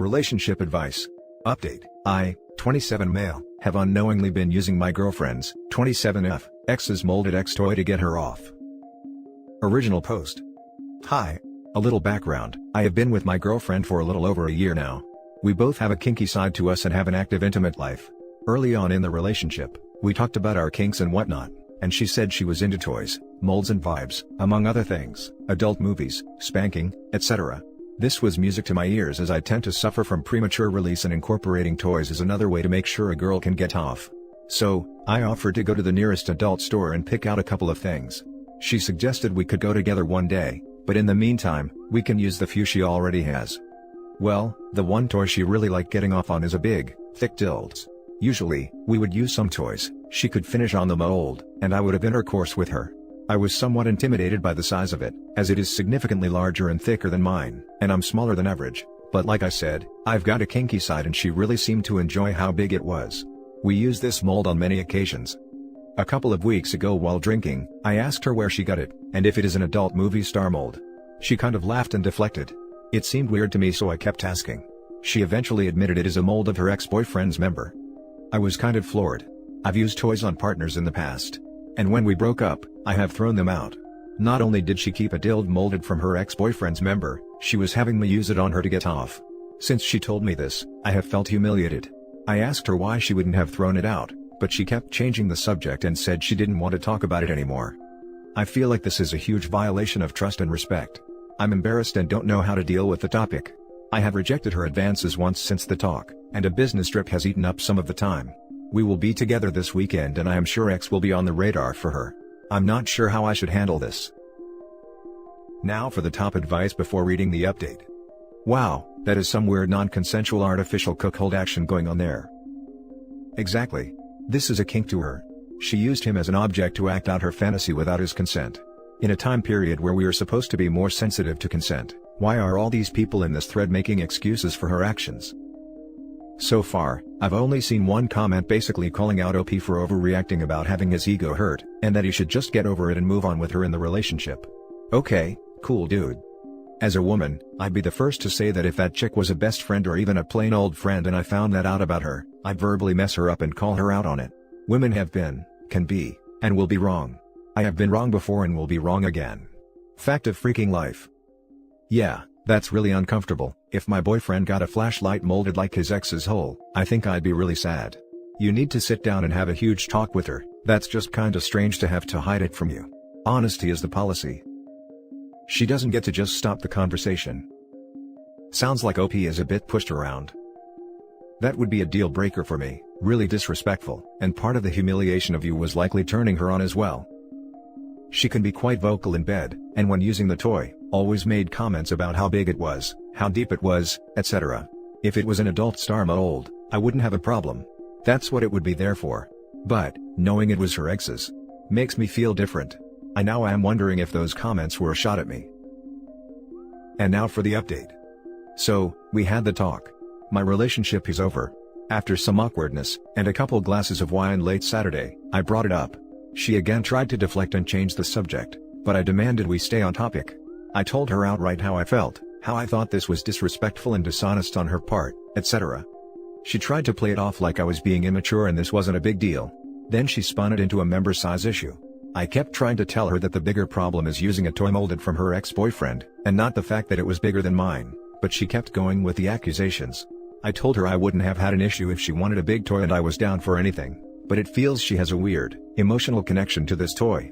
Relationship advice. Update. I, 27 male, have unknowingly been using my girlfriend's, 27F, ex's molded X toy to get her off. Original post. Hi. A little background, I have been with my girlfriend for a little over a year now. We both have a kinky side to us and have an active intimate life. Early on in the relationship, we talked about our kinks and whatnot, and she said she was into toys, molds and vibes, among other things, adult movies, spanking, etc. This was music to my ears as I tend to suffer from premature release, and incorporating toys is another way to make sure a girl can get off. So, I offered to go to the nearest adult store and pick out a couple of things. She suggested we could go together one day, but in the meantime, we can use the few she already has. Well, the one toy she really liked getting off on is a big, thick dildo. Usually, we would use some toys she could finish on the mold, and I would have intercourse with her. I was somewhat intimidated by the size of it, as it is significantly larger and thicker than mine, and I'm smaller than average, but like I said, I've got a kinky side and she really seemed to enjoy how big it was. We used this mold on many occasions. A couple of weeks ago while drinking, I asked her where she got it, and if it is an adult movie star mold. She kind of laughed and deflected. It seemed weird to me, so I kept asking. She eventually admitted it is a mold of her ex-boyfriend's member. I was kind of floored. I've used toys on partners in the past, and when we broke up, I have thrown them out. Not only did she keep a dildo molded from her ex-boyfriend's member, she was having me use it on her to get off. Since she told me this, I have felt humiliated. I asked her why she wouldn't have thrown it out, but she kept changing the subject and said she didn't want to talk about it anymore. I feel like this is a huge violation of trust and respect. I'm embarrassed and don't know how to deal with the topic. I have rejected her advances once since the talk, and a business trip has eaten up some of the time. We will be together this weekend and I am sure X will be on the radar for her. I'm not sure how I should handle this. Now for the top advice before reading the update. Wow, that is some weird non-consensual artificial cuckold action going on there. Exactly. This is a kink to her. She used him as an object to act out her fantasy without his consent. In a time period where we are supposed to be more sensitive to consent, why are all these people in this thread making excuses for her actions? So far, I've only seen one comment basically calling out OP for overreacting about having his ego hurt, and that he should just get over it and move on with her in the relationship. Okay, cool dude. As a woman, I'd be the first to say that if that chick was a best friend or even a plain old friend and I found that out about her, I'd verbally mess her up and call her out on it. Women have been, can be, and will be wrong. I have been wrong before and will be wrong again. Fact of freaking life. Yeah, that's really uncomfortable. If my boyfriend got a flashlight molded like his ex's hole, I think I'd be really sad. You need to sit down and have a huge talk with her. That's just kinda strange to have to hide it from you. Honesty is the policy. She doesn't get to just stop the conversation. Sounds like OP is a bit pushed around. That would be a deal breaker for me, really disrespectful, and part of the humiliation of you was likely turning her on as well. She can be quite vocal in bed, and when using the toy, always made comments about how big it was, how deep it was, etc. If it was an adult star mold, I wouldn't have a problem. That's what it would be there for. But, knowing it was her ex's, makes me feel different. I now am wondering if those comments were a shot at me. And now for the update. So, we had the talk. My relationship is over. After some awkwardness, and a couple glasses of wine late Saturday, I brought it up. She again tried to deflect and change the subject, but I demanded we stay on topic. I told her outright how I felt, how I thought this was disrespectful and dishonest on her part, etc. She tried to play it off like I was being immature and this wasn't a big deal. Then she spun it into a member size issue. I kept trying to tell her that the bigger problem is using a toy molded from her ex-boyfriend, and not the fact that it was bigger than mine, but she kept going with the accusations. I told her I wouldn't have had an issue if she wanted a big toy and I was down for anything, but it feels she has a weird, emotional connection to this toy.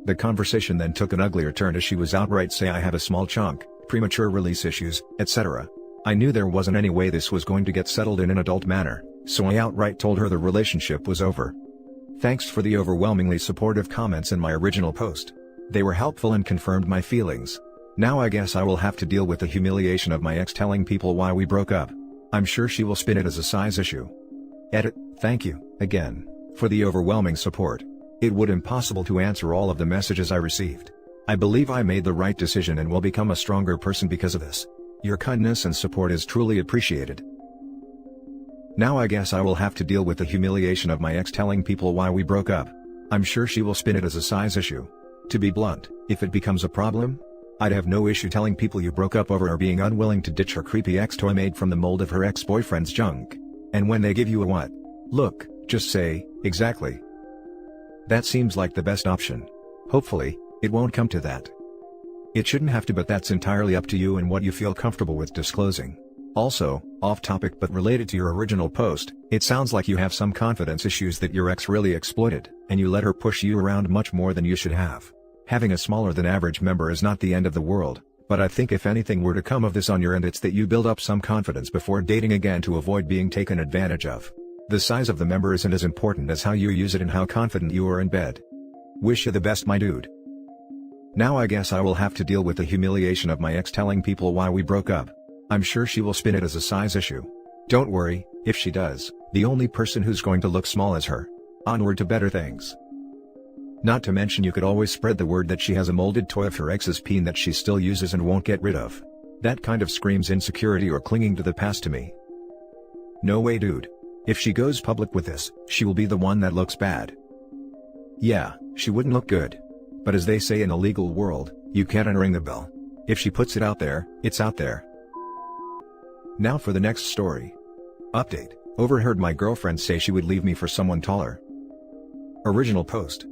The conversation then took an uglier turn as she was outright say I have a small chunk, premature release issues, etc. I knew there wasn't any way this was going to get settled in an adult manner, so I outright told her the relationship was over. Thanks for the overwhelmingly supportive comments in my original post. They were helpful and confirmed my feelings. Now I guess I will have to deal with the humiliation of my ex telling people why we broke up. I'm sure she will spin it as a size issue. Edit. Thank you, again, for the overwhelming support. It would impossible to answer all of the messages I received. I believe I made the right decision and will become a stronger person because of this. Your kindness and support is truly appreciated. Now I guess I will have to deal with the humiliation of my ex telling people why we broke up. I'm sure she will spin it as a size issue. To be blunt, if it becomes a problem, I'd have no issue telling people you broke up over her being unwilling to ditch her creepy ex-toy made from the mold of her ex-boyfriend's junk. And when they give you a what? Look, just say, exactly. That seems like the best option. Hopefully, it won't come to that. It shouldn't have to, but that's entirely up to you and what you feel comfortable with disclosing. Also, off topic but related to your original post, it sounds like you have some confidence issues that your ex really exploited, and you let her push you around much more than you should have. Having a smaller than average member is not the end of the world, but I think if anything were to come of this on your end, it's that you build up some confidence before dating again to avoid being taken advantage of. The size of the member isn't as important as how you use it and how confident you are in bed. Wish you the best, my dude. Now I guess I will have to deal with the humiliation of my ex telling people why we broke up. I'm sure she will spin it as a size issue. Don't worry, if she does, the only person who's going to look small is her. Onward to better things. Not to mention you could always spread the word that she has a molded toy of her ex's peen that she still uses and won't get rid of. That kind of screams insecurity or clinging to the past to me. No way, dude. If she goes public with this, she will be the one that looks bad. Yeah, she wouldn't look good. But as they say in the legal world, you can't unring the bell. If she puts it out there, it's out there. Now for the next story. Update: overheard my girlfriend say she would leave me for someone taller. Original post.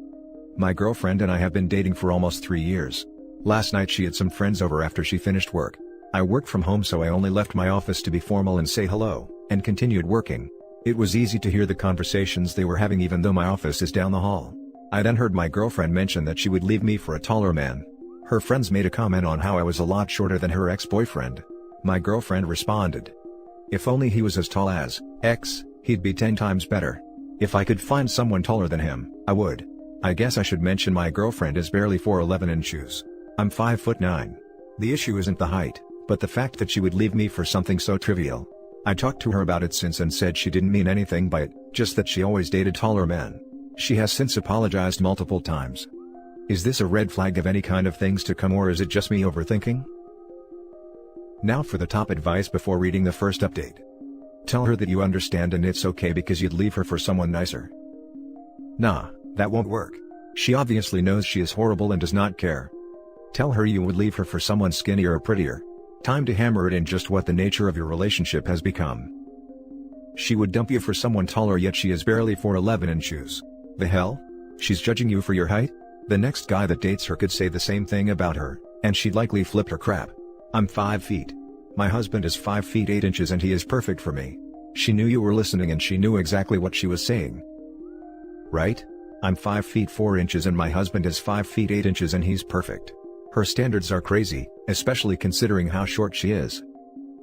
My girlfriend and I have been dating for almost 3 years. Last night she had some friends over after she finished work. I work from home, so I only left my office to be formal and say hello, and continued working. It was easy to hear the conversations they were having even though my office is down the hall. I then heard my girlfriend mention that she would leave me for a taller man. Her friends made a comment on how I was a lot shorter than her ex-boyfriend. My girlfriend responded, "If only he was as tall as X, he'd be 10 times better. If I could find someone taller than him, I would." I guess I should mention my girlfriend is barely 4'11" in shoes. I'm 5'9". The issue isn't the height, but the fact that she would leave me for something so trivial. I talked to her about it since and said she didn't mean anything by it, just that she always dated taller men. She has since apologized multiple times. Is this a red flag of any kind of things to come, or is it just me overthinking? Now for the top advice before reading the first update. Tell her that you understand and it's okay because you'd leave her for someone nicer. Nah, that won't work. She obviously knows she is horrible and does not care. Tell her you would leave her for someone skinnier or prettier. Time to hammer it in just what the nature of your relationship has become. She would dump you for someone taller, yet she is barely 4'11" in shoes. The hell? She's judging you for your height? The next guy that dates her could say the same thing about her, and she'd likely flip her crap. I'm 5 feet. My husband is 5 feet 8 inches and he is perfect for me. She knew you were listening and she knew exactly what she was saying. Right? I'm 5 feet 4 inches and my husband is 5 feet 8 inches and he's perfect. Her standards are crazy, especially considering how short she is.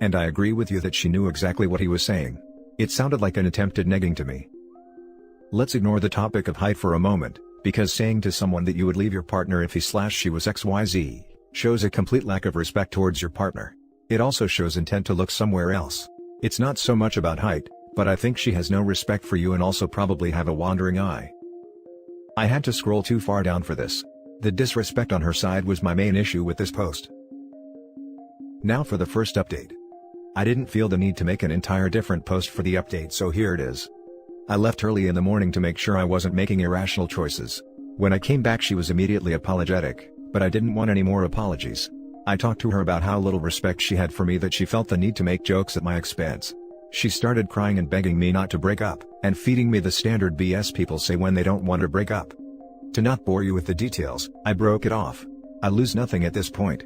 And I agree with you that she knew exactly what he was saying. It sounded like an attempted negging to me. Let's ignore the topic of height for a moment, because saying to someone that you would leave your partner if he/she was XYZ, shows a complete lack of respect towards your partner. It also shows intent to look somewhere else. It's not so much about height, but I think she has no respect for you and also probably have a wandering eye. I had to scroll too far down for this. The disrespect on her side was my main issue with this post. Now for the first update. I didn't feel the need to make an entire different post for the update, so here it is. I left early in the morning to make sure I wasn't making irrational choices. When I came back she was immediately apologetic, but I didn't want any more apologies. I talked to her about how little respect she had for me, that she felt the need to make jokes at my expense. She started crying and begging me not to break up, and feeding me the standard BS people say when they don't want to break up. To not bore you with the details, I broke it off. I lose nothing at this point.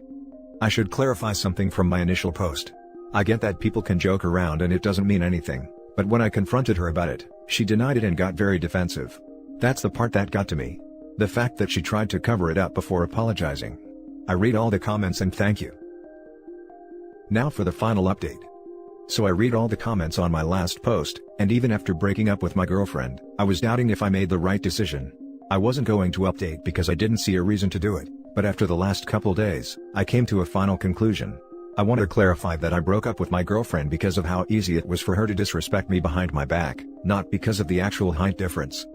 I should clarify something from my initial post. I get that people can joke around and it doesn't mean anything, but when I confronted her about it, she denied it and got very defensive. That's the part that got to me. The fact that she tried to cover it up before apologizing. I read all the comments and thank you. Now for the final update. So I read all the comments on my last post, and even after breaking up with my girlfriend, I was doubting if I made the right decision. I wasn't going to update because I didn't see a reason to do it, but after the last couple days, I came to a final conclusion. I want to clarify that I broke up with my girlfriend because of how easy it was for her to disrespect me behind my back, not because of the actual height difference.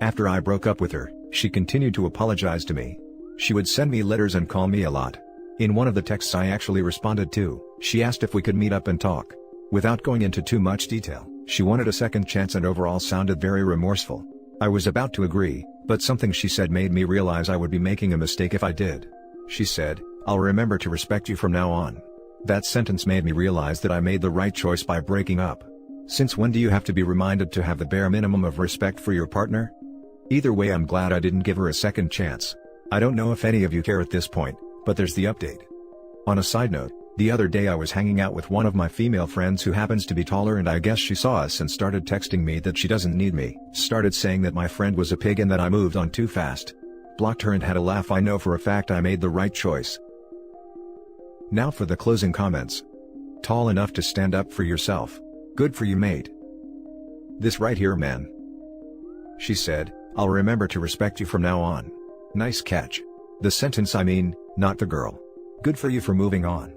After I broke up with her, she continued to apologize to me. She would send me letters and call me a lot. In one of the texts I actually responded to, she asked if we could meet up and talk. Without going into too much detail, she wanted a second chance and overall sounded very remorseful. I was about to agree, but something she said made me realize I would be making a mistake if I did. She said, I'll remember to respect you from now on. That sentence made me realize that I made the right choice by breaking up. Since when do you have to be reminded to have the bare minimum of respect for your partner? Either way, I'm glad I didn't give her a second chance. I don't know if any of you care at this point, but there's the update. On a side note, the other day I was hanging out with one of my female friends who happens to be taller, and I guess she saw us and started texting me that she doesn't need me, started saying that my friend was a pig and that I moved on too fast. Blocked her and had a laugh. I know for a fact I made the right choice. Now for the closing comments. Tall enough to stand up for yourself. Good for you, mate. This right here, man. She said, I'll remember to respect you from now on. Nice catch. The sentence, I mean, not the girl. Good for you for moving on.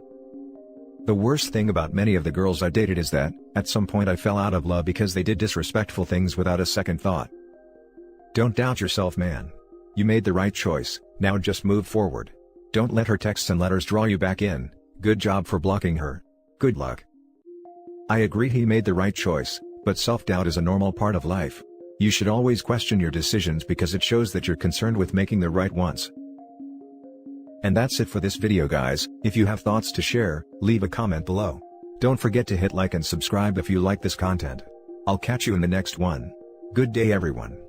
The worst thing about many of the girls I dated is that, at some point I fell out of love because they did disrespectful things without a second thought. Don't doubt yourself, man. You made the right choice, now just move forward. Don't let her texts and letters draw you back in. Good job for blocking her. Good luck. I agree he made the right choice, but self-doubt is a normal part of life. You should always question your decisions because it shows that you're concerned with making the right ones. And that's it for this video, guys. If you have thoughts to share, leave a comment below. Don't forget to hit like and subscribe if you like this content. I'll catch you in the next one. Good day, everyone.